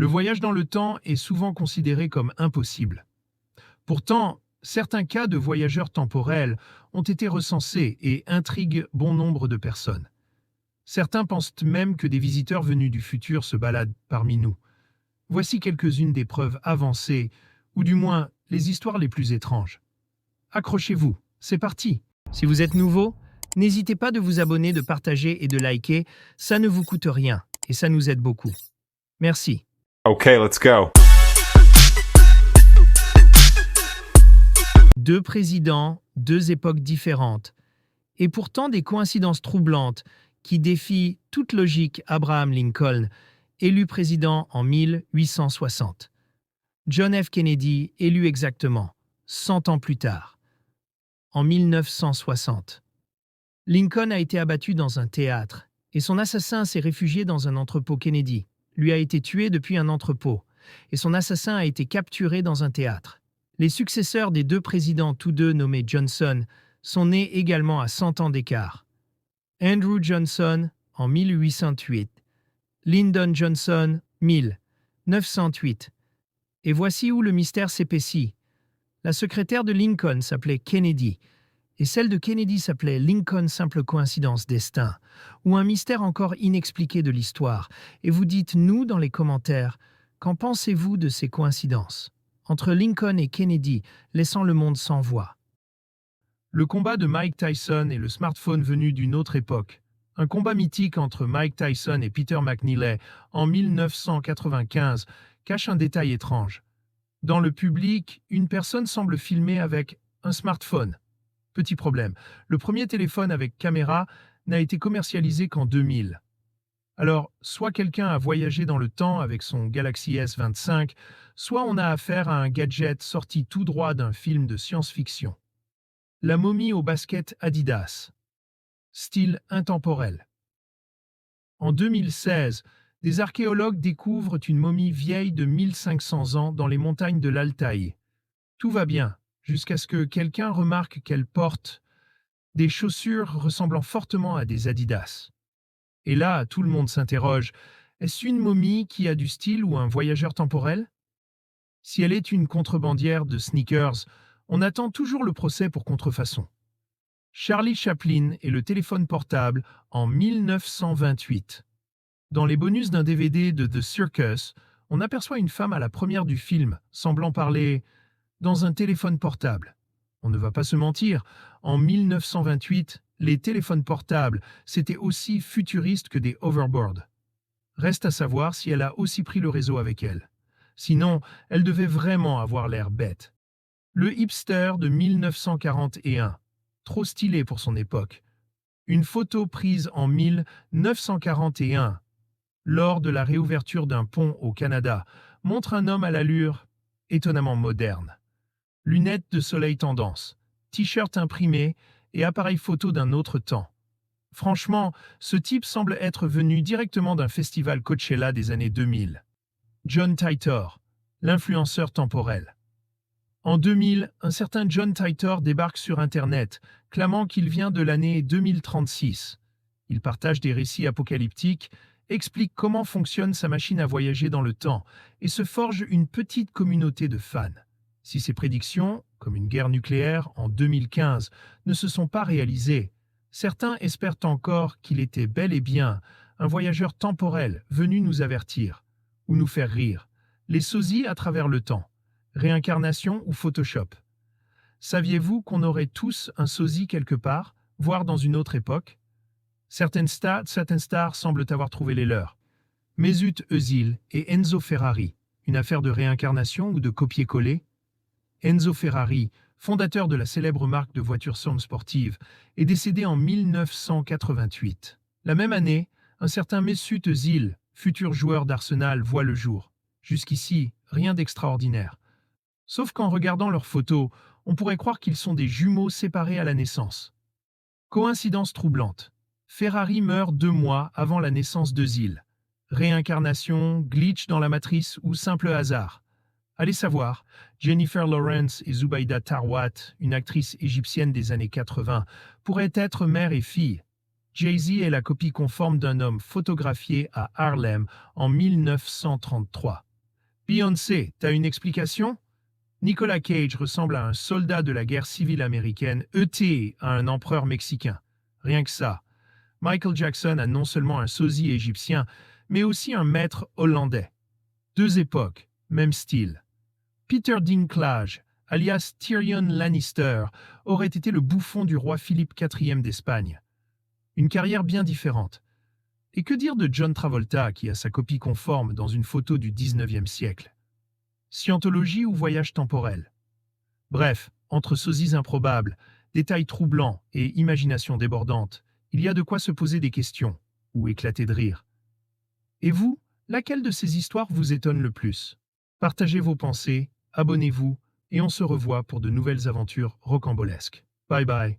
Le voyage dans le temps est souvent considéré comme impossible. Pourtant, certains cas de voyageurs temporels ont été recensés et intriguent bon nombre de personnes. Certains pensent même que des visiteurs venus du futur se baladent parmi nous. Voici quelques-unes des preuves avancées, ou du moins les histoires les plus étranges. Accrochez-vous, c'est parti! Si vous êtes nouveau, n'hésitez pas de vous abonner, de partager et de liker, ça ne vous coûte rien et ça nous aide beaucoup. Merci. Okay, let's go. Deux présidents, deux époques différentes, et pourtant des coïncidences troublantes qui défient toute logique. Abraham Lincoln, élu président en 1860. John F. Kennedy, élu exactement 100 ans plus tard, en 1960. Lincoln a été abattu dans un théâtre, et son assassin s'est réfugié dans un entrepôt. Kennedy lui a été tué depuis un entrepôt, et son assassin a été capturé dans un théâtre. Les successeurs des deux présidents, tous deux nommés Johnson, sont nés également à 100 ans d'écart. Andrew Johnson, en 1808. Lyndon Johnson, 1908. Et voici où le mystère s'épaissit. La secrétaire de Lincoln s'appelait Kennedy, et celle de Kennedy s'appelait Lincoln. Simple coïncidence, destin, ou un mystère encore inexpliqué de l'histoire. Et vous dites-nous dans les commentaires, qu'en pensez-vous de ces coïncidences entre Lincoln et Kennedy, laissant le monde sans voix? Le combat de Mike Tyson et le smartphone venu d'une autre époque. Un combat mythique entre Mike Tyson et Peter McNeeley en 1995 cache un détail étrange. Dans le public, une personne semble filmer avec un smartphone. Petit problème, le premier téléphone avec caméra n'a été commercialisé qu'en 2000. Alors, soit quelqu'un a voyagé dans le temps avec son Galaxy S25, soit on a affaire à un gadget sorti tout droit d'un film de science-fiction. La momie au basket Adidas. Style intemporel. En 2016, des archéologues découvrent une momie vieille de 1500 ans dans les montagnes de l'Altaï. Tout va bien, jusqu'à ce que quelqu'un remarque qu'elle porte des chaussures ressemblant fortement à des Adidas. Et là, tout le monde s'interroge, est-ce une momie qui a du style ou un voyageur temporel? Si elle est une contrebandière de sneakers, on attend toujours le procès pour contrefaçon. Charlie Chaplin et le téléphone portable en 1928. Dans les bonus d'un DVD de The Circus, on aperçoit une femme à la première du film, semblant parler dans un téléphone portable. On ne va pas se mentir, en 1928, les téléphones portables, c'était aussi futuriste que des hoverboards. Reste à savoir si elle a aussi pris le réseau avec elle. Sinon, elle devait vraiment avoir l'air bête. Le hipster de 1941, trop stylé pour son époque. Une photo prise en 1941, lors de la réouverture d'un pont au Canada, montre un homme à l'allure étonnamment moderne. Lunettes de soleil tendance, t-shirt imprimé et appareil photo d'un autre temps. Franchement, ce type semble être venu directement d'un festival Coachella des années 2000. John Titor, l'influenceur temporel. En 2000, un certain John Titor débarque sur Internet, clamant qu'il vient de l'année 2036. Il partage des récits apocalyptiques, explique comment fonctionne sa machine à voyager dans le temps et se forge une petite communauté de fans. Si ses prédictions, comme une guerre nucléaire en 2015, ne se sont pas réalisées, certains espèrent encore qu'il était bel et bien un voyageur temporel venu nous avertir ou nous faire rire. Les sosies à travers le temps, réincarnation ou Photoshop. Saviez-vous qu'on aurait tous un sosie quelque part, voire dans une autre époque? Certaines stars semblent avoir trouvé les leurs. Mesut Özil et Enzo Ferrari, une affaire de réincarnation ou de copier-coller? Enzo Ferrari, fondateur de la célèbre marque de voitures sportives, est décédé en 1988. La même année, un certain Mesut Özil, futur joueur d'Arsenal, voit le jour. Jusqu'ici, rien d'extraordinaire. Sauf qu'en regardant leurs photos, on pourrait croire qu'ils sont des jumeaux séparés à la naissance. Coïncidence troublante. Ferrari meurt 2 mois avant la naissance d'Özil. Réincarnation, glitch dans la matrice ou simple hasard? Allez savoir, Jennifer Lawrence et Zubaida Tarwat, une actrice égyptienne des années 80, pourraient être mère et fille. Jay-Z est la copie conforme d'un homme photographié à Harlem en 1933. Beyoncé, t'as une explication? Nicolas Cage ressemble à un soldat de la guerre civile américaine, ET à un empereur mexicain. Rien que ça. Michael Jackson a non seulement un sosie égyptien, mais aussi un maître hollandais. Deux époques, même style. Peter Dinklage, alias Tyrion Lannister, aurait été le bouffon du roi Philippe IV d'Espagne. Une carrière bien différente. Et que dire de John Travolta, qui a sa copie conforme dans une photo du XIXe siècle? Scientologie ou voyage temporel? Bref, entre sosies improbables, détails troublants et imagination débordante, il y a de quoi se poser des questions, ou éclater de rire. Et vous, laquelle de ces histoires vous étonne le plus? Partagez vos pensées, abonnez-vous, et on se revoit pour de nouvelles aventures rocambolesques. Bye bye.